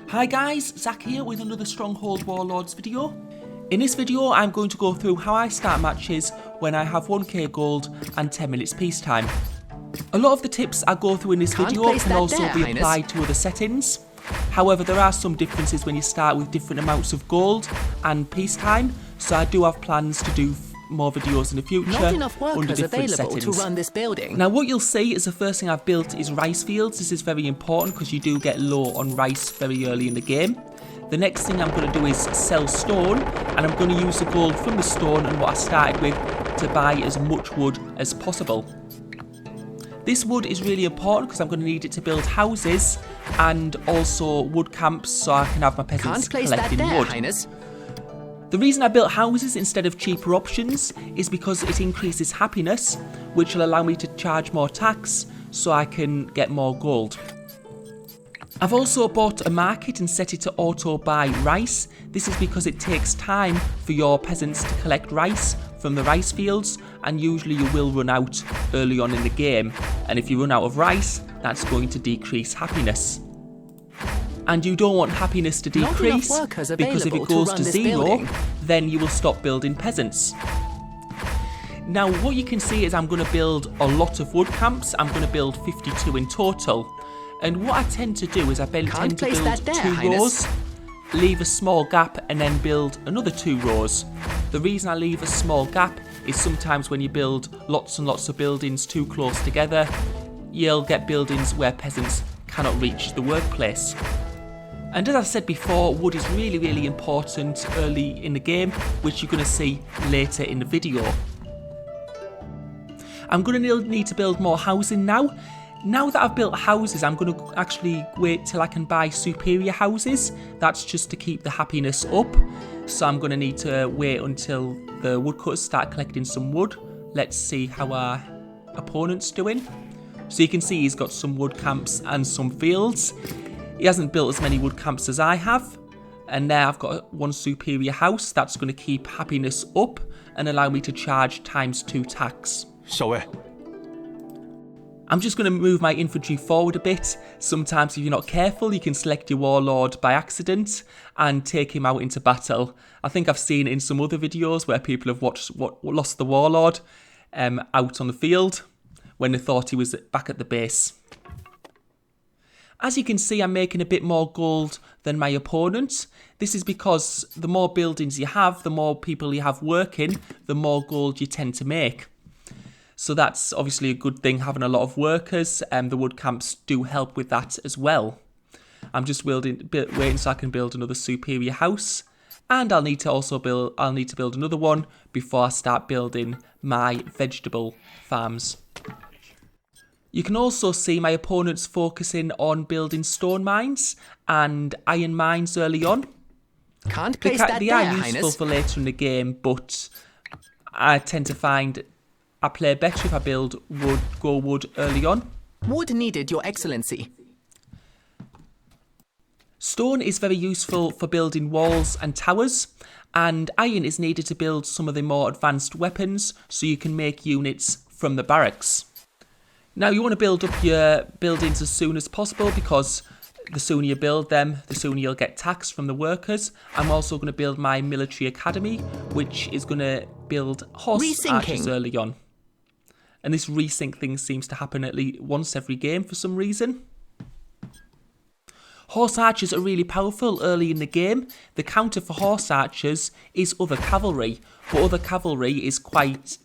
Hi guys, Zach here with another Stronghold Warlords video. In this video I'm going to go through how I start matches when I have 1k gold and 10 minutes peacetime. A lot of the tips I go through in this video can also be applied to other settings. However, there are some differences when you start with different amounts of gold and peacetime, so I do have plans to do more videos in the future. Not enough workers under different available settings. to run this building. Now what you'll see is the first thing I've built is rice fields. This is very important because you do get low on rice very early in the game. The next thing I'm going to do is sell stone, and I'm going to use the gold from the stone and what I started with to buy as much wood as possible. This wood is really important because I'm going to need it to build houses and also wood camps so I can have my peasants collecting wood. Highness. The reason I built houses instead of cheaper options is because it increases happiness, which will allow me to charge more tax so I can get more gold. I've also bought a market and set it to auto buy rice. This is because it takes time for your peasants to collect rice from the rice fields, and usually you will run out early on in the game, and if you run out of rice, that's going to decrease happiness. And you don't want happiness to decrease, because if it goes to zero, then you will stop building peasants. Now what you can see is I'm going to build a lot of wood camps. I'm going to build 52 in total. And what I tend to do is I tend to build 2 rows, leave a small gap, and then build another 2 rows. The reason I leave a small gap is sometimes when you build lots and lots of buildings too close together, you'll get buildings where peasants cannot reach the workplace. And as I said before, wood is really important early in the game, which you're going to see later in the video. I'm going to need to build more housing now. Now that I've built houses, I'm going to actually wait till I can buy superior houses. That's just to keep the happiness up. So I'm going to need to wait until the woodcutters start collecting some wood. Let's see how our opponent's doing. So you can see he's got some wood camps and some fields. He hasn't built as many wood camps as I have. And now I've got 1 superior house. That's going to keep happiness up and allow me to charge ×2 tax. I'm just going to move my infantry forward a bit. Sometimes if you're not careful, you can select your warlord by accident and take him out into battle. I think I've seen in some other videos where people have lost the warlord out on the field when they thought he was back at the base. As you can see, I'm making a bit more gold than my opponent. This is because the more buildings you have, the more people you have working, the more gold you tend to make. So that's obviously a good thing, having a lot of workers, and the wood camps do help with that as well. I'm just waiting so I can build another superior house, and I'll need to build another one before I start building my vegetable farms. You can also see my opponents focusing on building stone mines and iron mines early on. They are useful for later in the game, but I tend to find I play better if I build wood early on. Wood needed, Your Excellency. Stone is very useful for building walls and towers, and iron is needed to build some of the more advanced weapons so you can make units from the barracks. Now you want to build up your buildings as soon as possible, because the sooner you build them, the sooner you'll get tax from the workers. I'm also going to build my military academy, which is going to build horse archers early on. And this resync thing seems to happen at least once every game for some reason. Horse archers are really powerful early in the game. The counter for horse archers is other cavalry, but other cavalry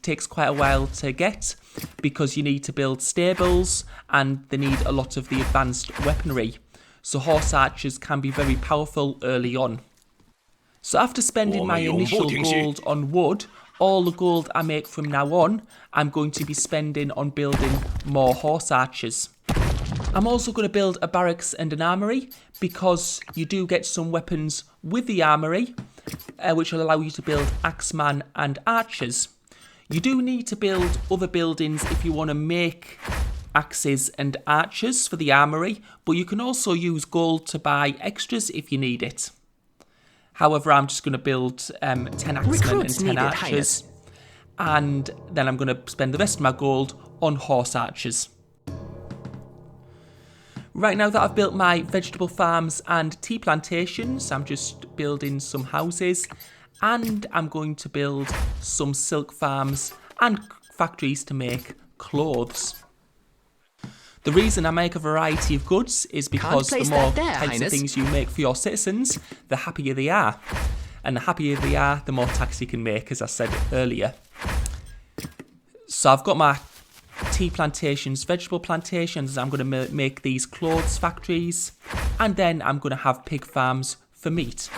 takes quite a while to get because you need to build stables and they need a lot of the advanced weaponry. So horse archers can be very powerful early on. So after spending my initial gold on wood, all the gold I make from now on, I'm going to be spending on building more horse archers. I'm also going to build a barracks and an armory because you do get some weapons with the armory, which will allow you to build axeman and archers. You do need to build other buildings if you want to make axes and archers for the armory, but you can also use gold to buy extras if you need it. However, I'm just going to build 10 axemen and 10 archers, and then I'm going to spend the rest of my gold on horse archers. Right now that I've built my vegetable farms and tea plantations, I'm just building some houses, and I'm going to build some silk farms and factories to make clothes. The reason I make a variety of goods is because the more types of things you make for your citizens, the happier they are. And the happier they are, the more tax you can make, as I said earlier. So I've got my tea plantations, vegetable plantations. I'm going to make these clothes factories, and then I'm going to have pig farms for meat.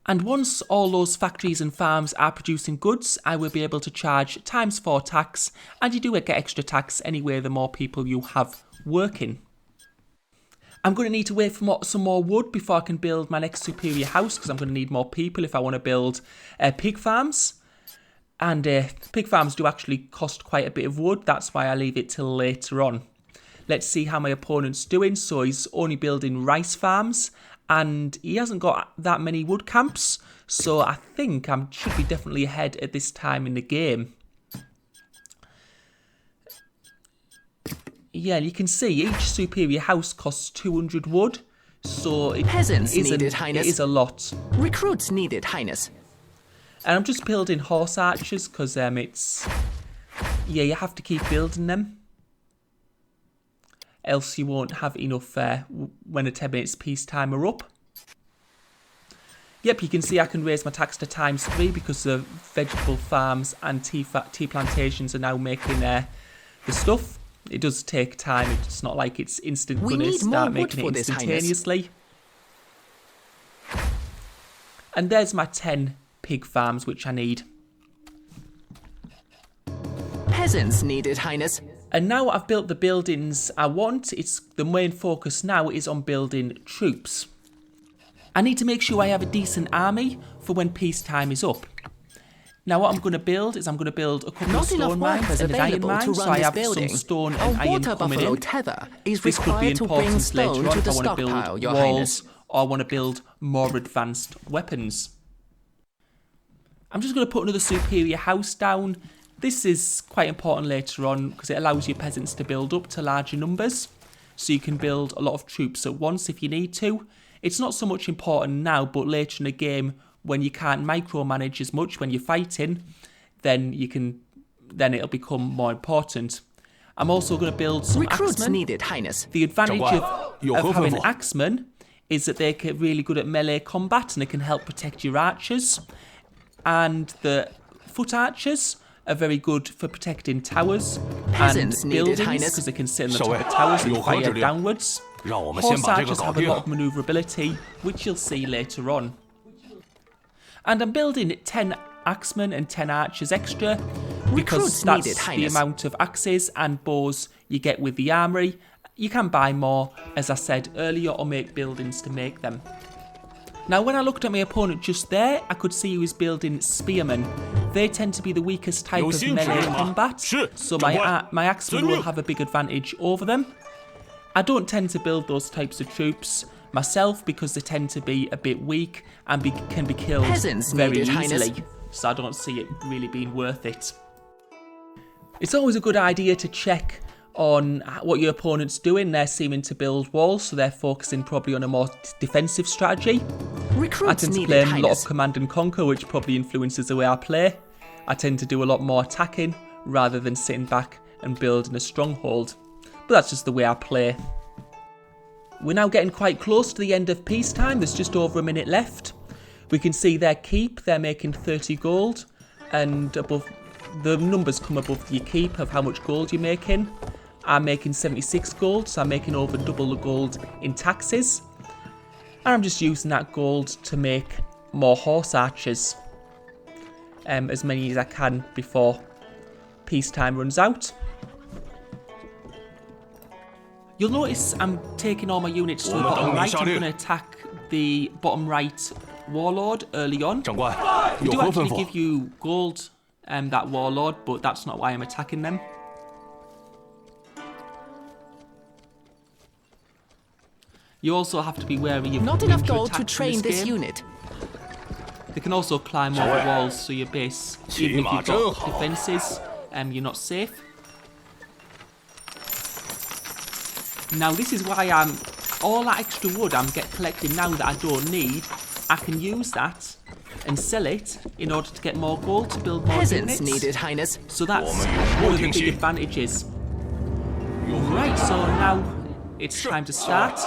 And once all those factories and farms are producing goods, I will be able to charge ×4 tax, and you do get extra tax anyway the more people you have working. I'm going to need to wait for some more wood before I can build my next superior house, because I'm going to need more people if I want to build pig farms. And pig farms do actually cost quite a bit of wood, that's why I leave it till later on. Let's see how my opponent's doing. So he's only building rice farms, and he hasn't got that many wood camps, so I think I should be definitely ahead at this time in the game. Yeah, you can see each superior house costs 200 wood, so it is a lot. Recruits needed, Highness. And I'm just building horse archers because you have to keep building them. Else you won't have enough when the 10 minutes peacetime are up. Yep, you can see I can raise my tax to ×3 because the vegetable farms and tea plantations are now making the stuff. It does take time, it's not like it's instant going to start making it instantaneously. And there's my 10 pig farms which I need. Peasants needed, Highness. And now I've built the buildings I want, the main focus now is on building troops. I need to make sure I have a decent army for when peacetime is up. Now what I'm going to build is I'm going to build a couple of stone mines and an iron mine, so I have some stone and iron coming in. This could be important later on if I want to build walls or I want to build more advanced weapons. I'm just going to put another superior house down. This is quite important later on because it allows your peasants to build up to larger numbers, so you can build a lot of troops at once if you need to. It's not so much important now, but later in the game when you can't micromanage as much when you're fighting, then it'll become more important. I'm also going to build some axemen. Needed, Highness. The advantage of having axemen is that they're really good at melee combat and they can help protect your archers. And the foot archers are very good for protecting towers and buildings because they can sit on the top of towers and fire downwards. Horse archers have a lot of manoeuvrability, which you'll see later on. And I'm building 10 axemen and 10 archers extra because that's the amount of axes and bows you get with the armory. You can buy more, as I said earlier, or make buildings to make them. Now when I looked at my opponent just there, I could see he was building spearmen. They tend to be the weakest type of melee combat, so my axemen will have a big advantage over them. I don't tend to build those types of troops myself because they tend to be a bit weak and can be killed very easily, so I don't see it really being worth it. It's always a good idea to check on what your opponent's doing. They're seeming to build walls, so they're focusing probably on a more defensive strategy. I tend to play a lot of command and conquer, which probably influences the way I play. I tend to do a lot more attacking rather than sitting back and building a stronghold, but that's just the way I play. We're now getting quite close to the end of peacetime. There's just over a minute left. We can see their keep, they're making 30 gold, and above the numbers come above your keep of how much gold you're making. I'm making 76 gold, so I'm making over double the gold in taxes. And I'm just using that gold to make more horse archers. As many as I can before peacetime runs out. You'll notice I'm taking all my units to the bottom right. I'm going to attack the bottom right warlord early on. They do actually give you gold, that warlord, but that's not why I'm attacking them. You also have to be wary of not enough gold to train this unit. They can also climb over walls, so your base, even if you've got defences, you're not safe. Now this is why all that extra wood I'm collecting now that I don't need, I can use that and sell it in order to get more gold to build more Peasants units. needed, Highness. So that's one of the big advantages. Right, so now it's time to start.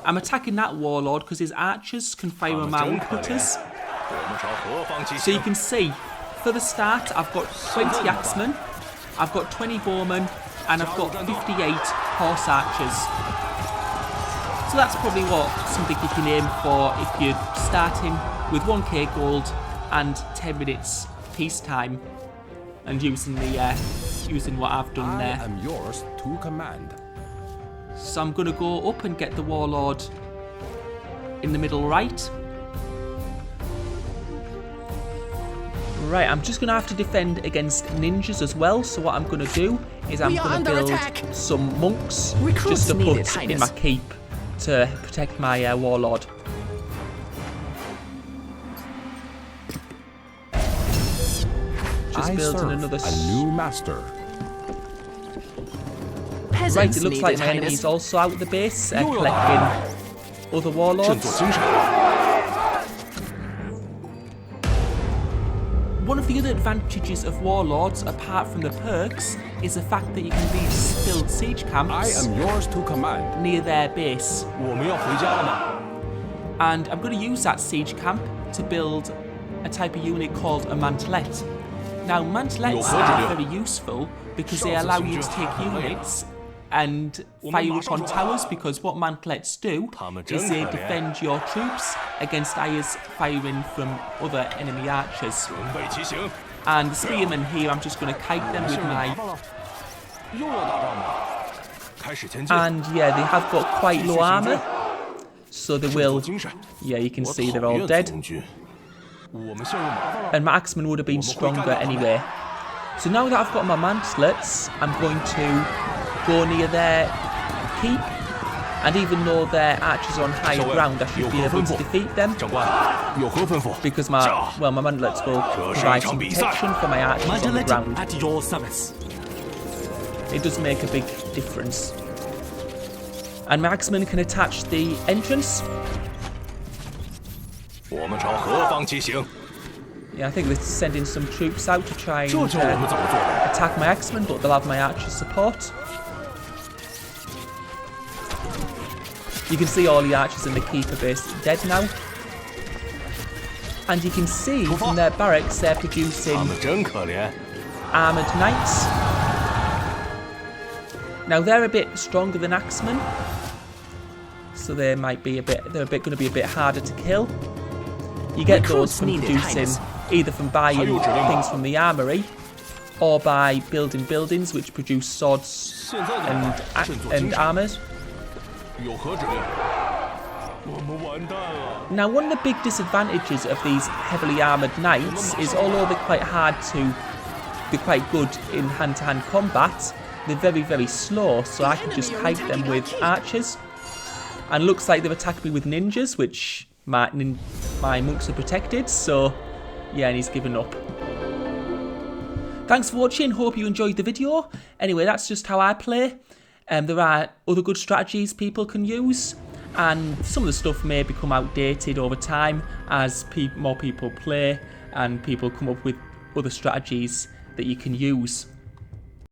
I'm attacking that warlord because his archers can fire on my woodcutters. So you can see, for the start, I've got 20 axemen, I've got 20 bowmen, and I've got 58 horse archers. So that's probably something you can aim for if you're starting with 1k gold and 10 minutes peacetime, and using what I've done there. I am yours to command. So I'm going to go up and get the warlord in the middle right. Right, I'm just going to have to defend against ninjas as well. So what I'm going to do is I'm going to build some monks just to put in my keep to protect my warlord. Just building another. A new master. Right, it looks like my enemy's also out of the base, collecting other warlords. One of the other advantages of warlords, apart from the perks, is the fact that you can build siege camps. I am yours to command. Near their base. And I'm going to use that siege camp to build a type of unit called a mantelet. Now, mantelets are very useful because they allow you to take units and fire upon towers, because what mantelets do is they defend your troops against arrows firing from other enemy archers. And the spearmen here, I'm just going to kite them with my... And yeah, they have got quite low armour, so they will... Yeah, you can see they're all dead. And my axemen would have been stronger anyway. So now that I've got my mantlets, I'm going to go near their keep, and even though their archers are on higher ground, I should be able to defeat them because my mantlets will provide some protection for my archers on the ground. At your service. It does make a big difference. And my axemen can attach the entrance. Yeah, I think they're sending some troops out to try and attack my axemen, but they'll have my archers support. You can see all the archers in the keeper base dead now. And you can see from their barracks they're producing armoured knights. Now they're a bit stronger than axemen, so they're going to be a bit harder to kill. You get those from producing, either from buying things from the armoury, or by building buildings which produce swords and armours. Now, one of the big disadvantages of these heavily armoured knights is, although they're quite good in hand-to-hand combat, they're very, very slow, so I can just kite them with archers. And looks like they've attacked me with ninjas, which my monks are protected, so yeah, and he's given up. Thanks for watching, hope you enjoyed the video. Anyway, that's just how I play. There are other good strategies people can use, and some of the stuff may become outdated over time as more people play and people come up with other strategies that you can use.